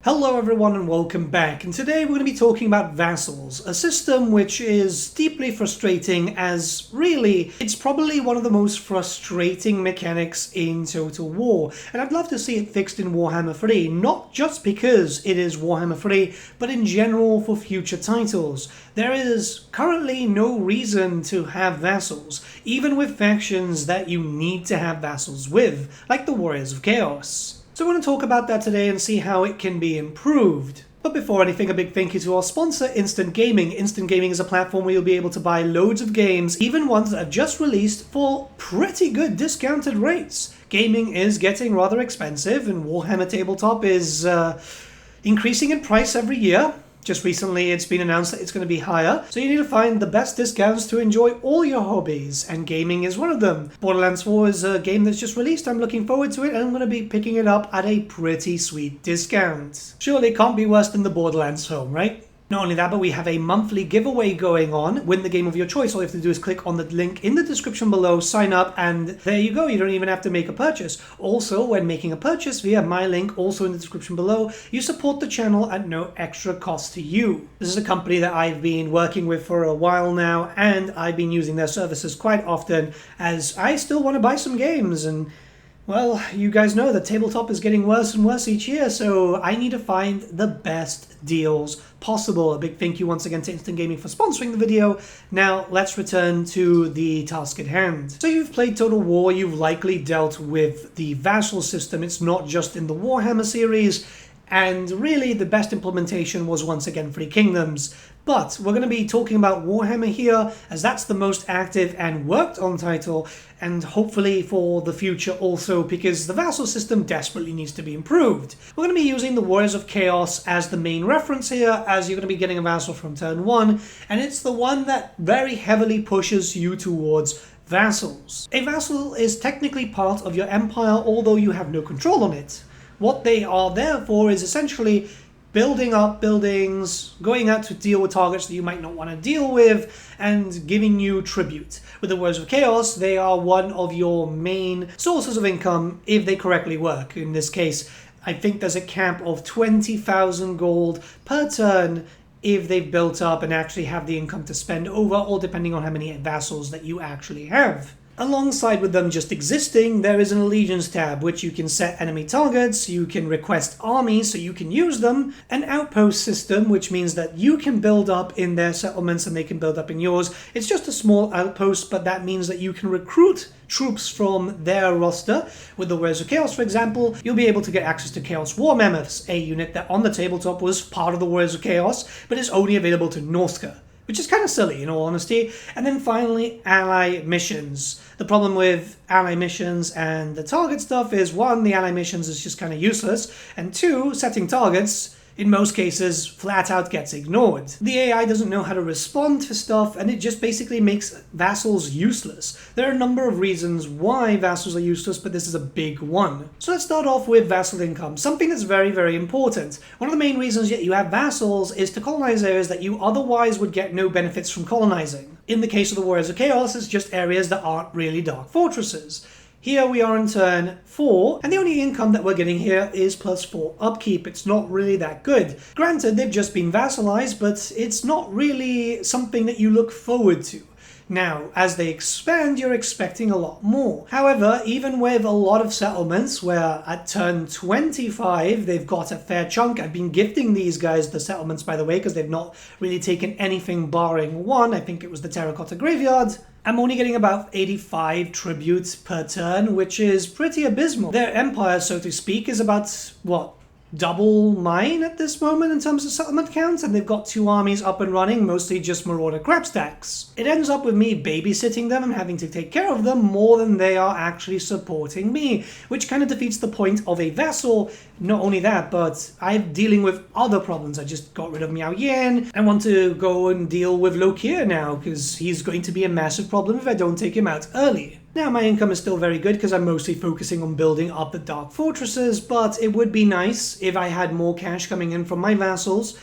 Hello everyone and welcome back, and today we're going to be talking about Vassals, a system which is deeply frustrating as really it's probably one of the most frustrating mechanics in Total War, and I'd love to see it fixed in Warhammer 3, not just because it is Warhammer 3, but in general for future titles. There is currently no reason to have Vassals, even with factions that you need to have Vassals with, like the Warriors of Chaos. So we're going to talk about that today and see how it can be improved. But before anything, a big thank you to our sponsor, Instant Gaming. Instant Gaming is a platform where you'll be able to buy loads of games, even ones that have just released, for pretty good discounted rates. Gaming is getting rather expensive, and Warhammer Tabletop is increasing in price every year. Just recently it's been announced that it's going to be higher, so you need to find the best discounts to enjoy all your hobbies, and gaming is one of them. Borderlands 4 is a game that's just released. I'm looking forward to it, and I'm going to be picking it up at a pretty sweet discount. Surely it can't be worse than the Borderlands film, right? Not only that, but we have a monthly giveaway going on. Win the game of your choice. All you have to do is click on the link in the description below, sign up, and there you go. You don't even have to make a purchase. Also, when making a purchase via my link, also in the description below, you support the channel at no extra cost to you. This is a company that I've been working with for a while now, and I've been using their services quite often as I still want to buy some games, and well, you guys know that tabletop is getting worse and worse each year, so I need to find the best deals possible. A big thank you once again to Instant Gaming for sponsoring the video. Now, let's return to the task at hand. So you've played Total War, you've likely dealt with the Vassal system. It's not just in the Warhammer series, and really the best implementation was once again Free Kingdoms. But we're going to be talking about Warhammer here, as that's the most active and worked on title, and hopefully for the future also, because the Vassal system desperately needs to be improved. We're going to be using the Warriors of Chaos as the main reference here, as you're going to be getting a Vassal from turn 1, and it's the one that very heavily pushes you towards Vassals. A Vassal is technically part of your empire, although you have no control on it. What they are there for is essentially building up buildings, going out to deal with targets that you might not want to deal with, and giving you tribute. With the Warriors of Chaos, they are one of your main sources of income if they correctly work. In this case, I think there's a cap of 20,000 gold per turn if they've built up and actually have the income to spend over, or depending on how many vassals that you actually have. Alongside with them just existing, there is an allegiance tab, which you can set enemy targets, you can request armies so you can use them, an outpost system, which means that you can build up in their settlements and they can build up in yours. It's just a small outpost, but that means that you can recruit troops from their roster. With the Warriors of Chaos, for example, you'll be able to get access to Chaos War Mammoths, a unit that on the tabletop was part of the Warriors of Chaos, but is only available to Norska, which is kind of silly in all honesty. And then finally, ally missions. The problem with ally missions and the target stuff is, one, the ally missions is just kind of useless, and two, setting targets in most cases flat out gets ignored. The AI doesn't know how to respond to stuff, and it just basically makes vassals useless. There are a number of reasons why vassals are useless, but this is a big one. So let's start off with vassal income, something that's very, very important. One of the main reasons that you have vassals is to colonize areas that you otherwise would get no benefits from colonizing. In the case of the Warriors of Chaos, it's just areas that aren't really dark fortresses. Here we are in turn 4, and the only income that we're getting here is +4 upkeep. It's not really that good. Granted, they've just been vassalized, but it's not really something that you look forward to. Now, as they expand, you're expecting a lot more. However, even with a lot of settlements, where at turn 25, they've got a fair chunk. I've been gifting these guys the settlements, by the way, because they've not really taken anything barring one. I think it was the Terracotta Graveyard. I'm only getting about 85 tributes per turn, which is pretty abysmal. Their empire, so to speak, is about, what, double mine at this moment in terms of settlement count, and they've got 2 armies up and running, mostly just marauder crab stacks. It ends up with me babysitting them and having to take care of them more than they are actually supporting me, which kind of defeats the point of a vassal. Not only that, but I'm dealing with other problems. I just got rid of Miao Yin. I want to go and deal with Lokir now, because he's going to be a massive problem if I don't take him out early. Now, my income is still very good because I'm mostly focusing on building up the dark fortresses, but it would be nice if I had more cash coming in from my vassals.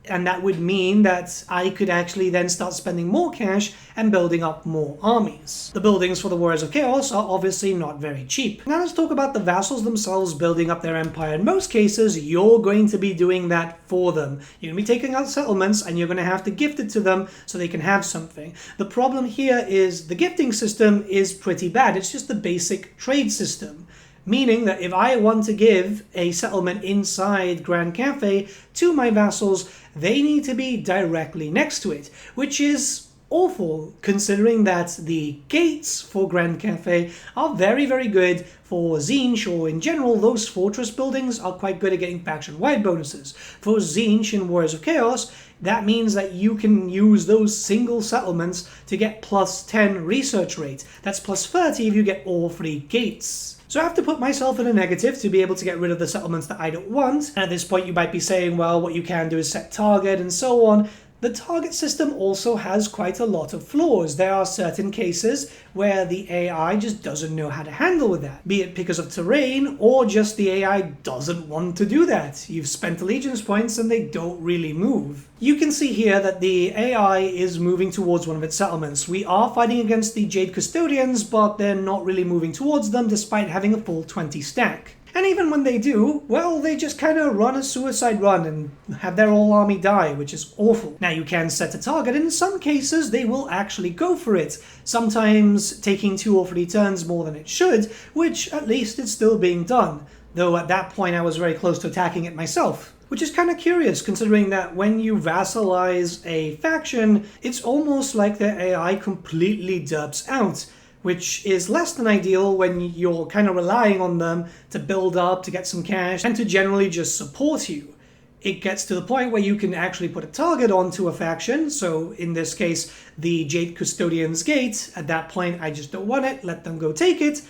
And that would mean that I could actually then start spending more cash and building up more armies. The buildings for the Warriors of Chaos are obviously not very cheap. Now let's talk about the vassals themselves building up their empire. In most cases, you're going to be doing that for them. You're going to be taking out settlements and you're going to have to gift it to them so they can have something. The problem here is the gifting system is pretty bad. It's just the basic trade system. Meaning that if I want to give a settlement inside Grand Cafe to my vassals, they need to be directly next to it, which is awful considering that the gates for Grand Cafe are very, very good for Tzeentch, or in general, those fortress buildings are quite good at getting faction-wide bonuses. For Tzeentch and Warriors of Chaos, that means that you can use those single settlements to get plus 10 research rate. That's plus 30 if you get all 3 gates. So I have to put myself in a negative to be able to get rid of the settlements that I don't want. And at this point you might be saying, well, what you can do is set target and so on. The target system also has quite a lot of flaws. There are certain cases where the AI just doesn't know how to handle with that, be it because of terrain or just the AI doesn't want to do that. You've spent allegiance points and they don't really move. You can see here that the AI is moving towards one of its settlements. We are fighting against the Jade Custodians, but they're not really moving towards them despite having a full 20 stack. And even when they do, well, they just kind of run a suicide run and have their whole army die, which is awful. Now you can set a target, and in some cases they will actually go for it, sometimes taking 2 or 3 turns more than it should, which at least is still being done, though at that point I was very close to attacking it myself. Which is kind of curious, considering that when you vassalize a faction, it's almost like their AI completely dubs out, which is less than ideal when you're kind of relying on them to build up, to get some cash, and to generally just support you. It gets to the point where you can actually put a target onto a faction, so in this case, the Jade Custodian's Gate. At that point, I just don't want it, let them go take it,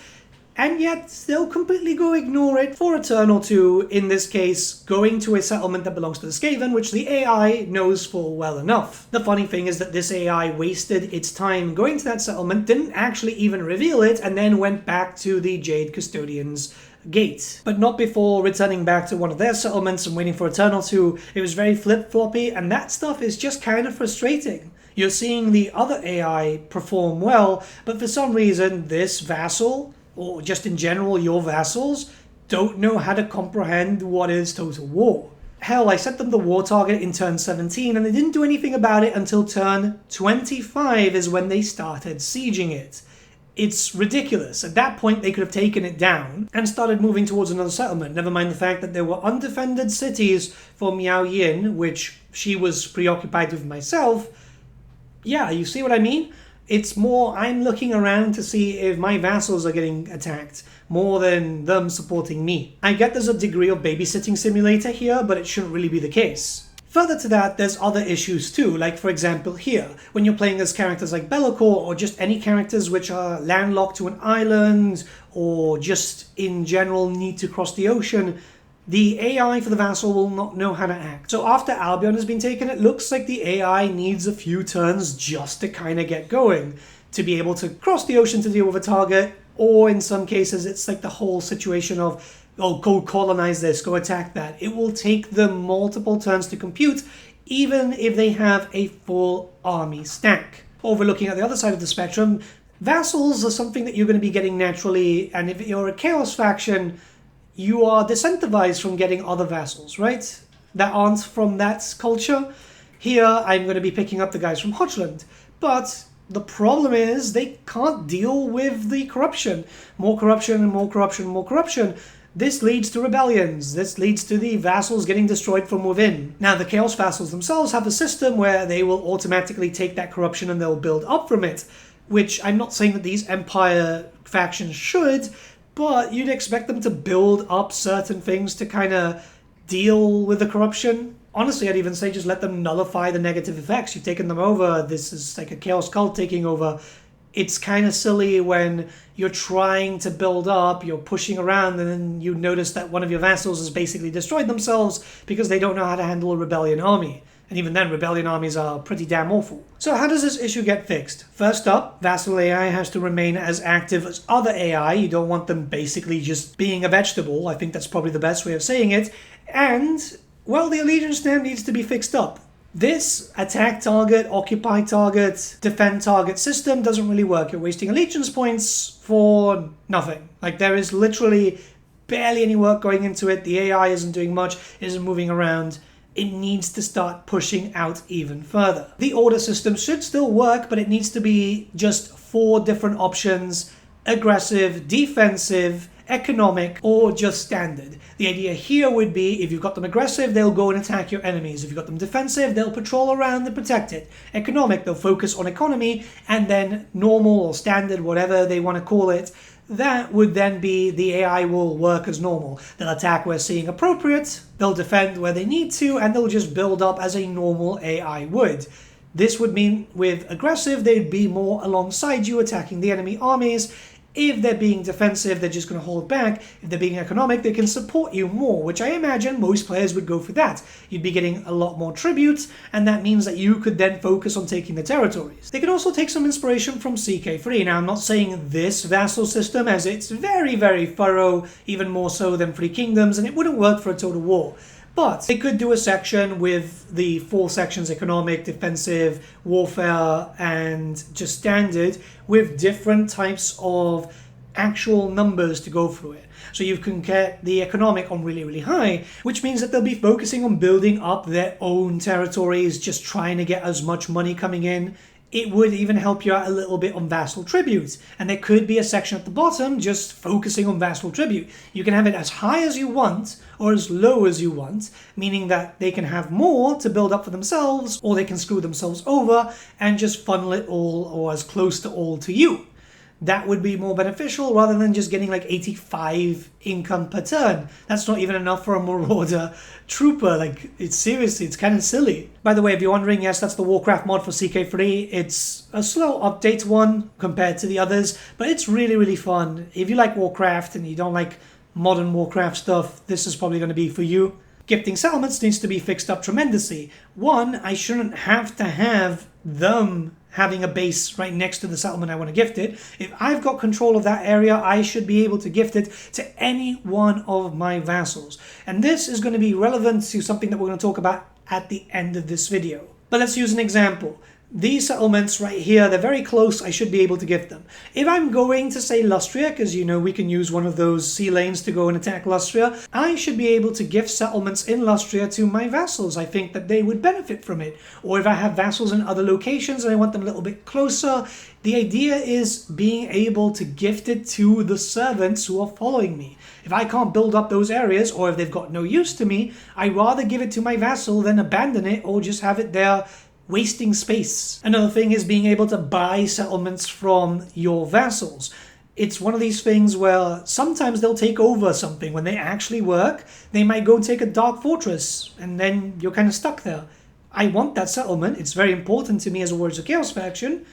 and yet they'll completely go ignore it for a turn or 2, in this case going to a settlement that belongs to the Skaven, which the AI knows full well enough. The funny thing is that this AI wasted its time going to that settlement, didn't actually even reveal it, and then went back to the Jade Custodian's Gate. But not before returning back to one of their settlements and waiting for a turn or 2. It was very flip-floppy, and that stuff is just kind of frustrating. You're seeing the other AI perform well, but for some reason this vassal, or just in general your vassals, don't know how to comprehend what is total war. Hell, I set them the war target in turn 17 and they didn't do anything about it until turn 25 is when they started sieging it. It's ridiculous. At that point they could have taken it down and started moving towards another settlement, never mind the fact that there were undefended cities for Miao Yin, which she was preoccupied with myself. Yeah, you see what I mean? It's more I'm looking around to see if my vassals are getting attacked, more than them supporting me. I get there's a degree of babysitting simulator here, but it shouldn't really be the case. Further to that, there's other issues too, like for example here, when you're playing as characters like Be'lakor, or just any characters which are landlocked to an island, or just in general need to cross the ocean, the AI for the vassal will not know how to act. So after Albion has been taken, it looks like the AI needs a few turns just to kind of get going, to be able to cross the ocean to deal with a target, or in some cases it's like the whole situation of, oh, go colonize this, go attack that. It will take them multiple turns to compute, even if they have a full army stack. Overlooking at the other side of the spectrum, vassals are something that you're going to be getting naturally, and if you're a Chaos faction, you are disincentivized from getting other vassals, right? That aren't from that culture. Here, I'm going to be picking up the guys from Hochland, but the problem is they can't deal with the corruption. More corruption and more corruption and more corruption. This leads to rebellions. This leads to the vassals getting destroyed from within. Now, the Chaos vassals themselves have a system where they will automatically take that corruption and they'll build up from it, which I'm not saying that these Empire factions should, but you'd expect them to build up certain things to kind of deal with the corruption. Honestly, I'd even say just let them nullify the negative effects. You've taken them over. This is like a Chaos cult taking over. It's kind of silly when you're trying to build up, you're pushing around, and then you notice that one of your vassals has basically destroyed themselves because they don't know how to handle a rebellion army. And even then, rebellion armies are pretty damn awful. So how does this issue get fixed? First up, Vassal AI has to remain as active as other AI. You don't want them basically just being a vegetable. I think that's probably the best way of saying it. And, well, the allegiance stamp needs to be fixed up. This attack target, occupy target, defend target system doesn't really work. You're wasting allegiance points for nothing. Like, there is literally barely any work going into it. The AI isn't doing much, isn't moving around. It needs to start pushing out even further. The order system should still work, but it needs to be just 4 different options: aggressive, defensive, economic, or just standard. The idea here would be, if you've got them aggressive, they'll go and attack your enemies. If you've got them defensive, they'll patrol around and protect it. Economic, they'll focus on economy, and then normal or standard, whatever they want to call it, that would then be the AI will work as normal. They'll attack where seeing appropriate, they'll defend where they need to, and they'll just build up as a normal AI would. This would mean with aggressive, they'd be more alongside you attacking the enemy armies. If they're being defensive, they're just going to hold back. If they're being economic, they can support you more, which I imagine most players would go for that. You'd be getting a lot more tribute, and that means that you could then focus on taking the territories. They could also take some inspiration from CK3. Now, I'm not saying this vassal system, as it's very, very thorough, even more so than Free Kingdoms, and it wouldn't work for a total war. But they could do a section with the 4 sections: economic, defensive, warfare, and just standard, with different types of actual numbers to go through it. So you can get the economic on really, really high, which means that they'll be focusing on building up their own territories, just trying to get as much money coming in. It would even help you out a little bit on vassal tribute. And there could be a section at the bottom just focusing on vassal tribute. You can have it as high as you want or as low as you want, meaning that they can have more to build up for themselves, or they can screw themselves over and just funnel it all, or as close to all, to you. That would be more beneficial rather than just getting like 85 income per turn. That's not even enough for a Marauder trooper. Like, it's kind of silly. By the way, if you're wondering, yes, that's the Warcraft mod for CK3. It's a slow update one compared to the others, but it's really, really fun. If you like Warcraft and you don't like modern Warcraft stuff, this is probably going to be for you. Gifting settlements needs to be fixed up tremendously. One, I shouldn't have to have them having a base right next to the settlement I want to gift it. If I've got control of that area, I should be able to gift it to any one of my vassals. And this is going to be relevant to something that we're going to talk about at the end of this video. But let's use an example. These settlements right here, they're very close. I should be able to gift them. If I'm going to, say, Lustria, because, you know, we can use one of those sea lanes to go and attack Lustria, I should be able to gift settlements in Lustria to my vassals. I think that they would benefit from it. Or if I have vassals in other locations and I want them a little bit closer, the idea is being able to gift it to the servants who are following me. If I can't build up those areas, or if they've got no use to me, I'd rather give it to my vassal than abandon it or just have it there wasting space. Another thing is being able to buy settlements from your vassals. It's one of these things where sometimes they'll take over something. When they actually work, they might go take a dark fortress, and then you're kind of stuck there. I want that settlement. It's very important to me as a Words of Chaos faction,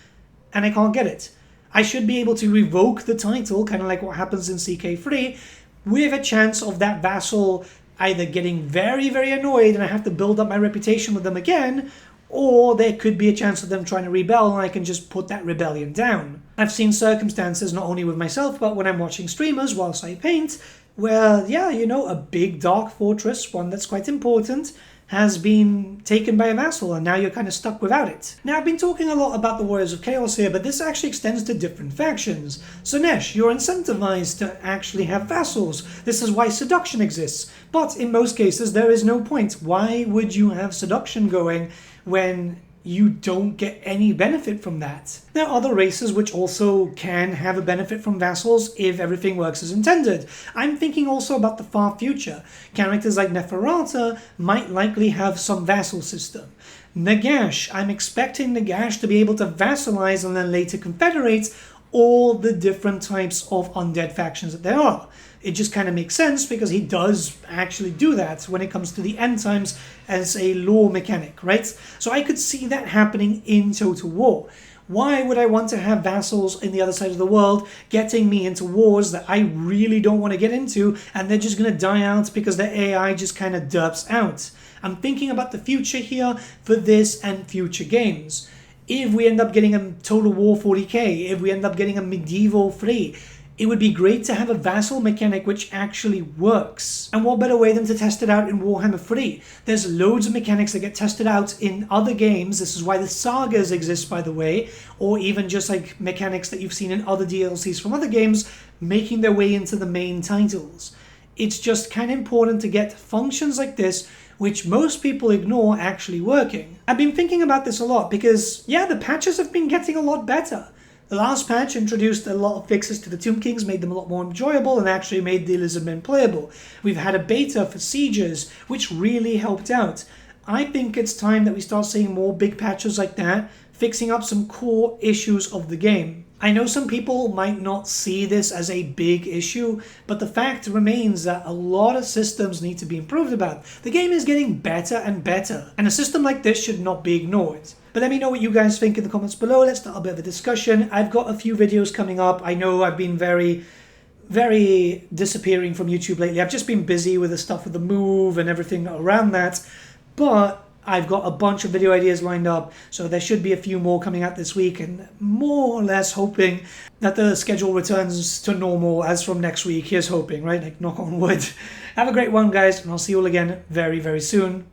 and I can't get it. I should be able to revoke the title, kind of like what happens in CK3, with a chance of that vassal either getting very, very annoyed and I have to build up my reputation with them again, or there could be a chance of them trying to rebel and I can just put that rebellion down. I've seen circumstances, not only with myself, but when I'm watching streamers whilst I paint, where, yeah, you know, a big dark fortress, one that's quite important, has been taken by a vassal, and now you're kind of stuck without it. Now, I've been talking a lot about the Warriors of Chaos here, but this actually extends to different factions. Slaanesh, you're incentivized to actually have vassals. This is why seduction exists. But in most cases, there is no point. Why would you have seduction going when you don't get any benefit from that? There are other races which also can have a benefit from vassals if everything works as intended. I'm thinking also about the far future. Characters like Neferata might likely have some vassal system. Nagash, I'm expecting Nagash to be able to vassalize and then later confederate all the different types of undead factions that there are. It just kind of makes sense because he does actually do that when it comes to the end times as a lore mechanic, right? So I could see that happening in Total War. Why would I want to have vassals in the other side of the world getting me into wars that I really don't want to get into, and they're just going to die out because the AI just kind of derps out? I'm thinking about the future here for this and future games. If we end up getting a Total War 40k, if we end up getting a Medieval 3, It would be great to have a vassal mechanic which actually works. And what better way than to test it out in Warhammer 3? There's loads of mechanics that get tested out in other games. This is why the sagas exist, by the way, or even just like mechanics that you've seen in other DLCs from other games making their way into the main titles. It's just kind of important to get functions like this, which most people ignore, actually working. I've been thinking about this a lot because, yeah, the patches have been getting a lot better. The last patch introduced a lot of fixes to the Tomb Kings, made them a lot more enjoyable, and actually made the Lizardmen playable. We've had a beta for Sieges, which really helped out. I think it's time that we start seeing more big patches like that, fixing up some core issues of the game. I know some people might not see this as a big issue, but the fact remains that a lot of systems need to be improved about. The game is getting better and better, and a system like this should not be ignored. But let me know what you guys think in the comments below. Let's start a bit of a discussion. I've got a few videos coming up. I know I've been very disappearing from YouTube lately. I've just been busy with the stuff with the move and everything around that, but I've got a bunch of video ideas lined up, so there should be a few more coming out this week, and more or less hoping that the schedule returns to normal as from next week. Here's hoping, right? Like, knock on wood. Have a great one, guys, and I'll see you all again very, very soon.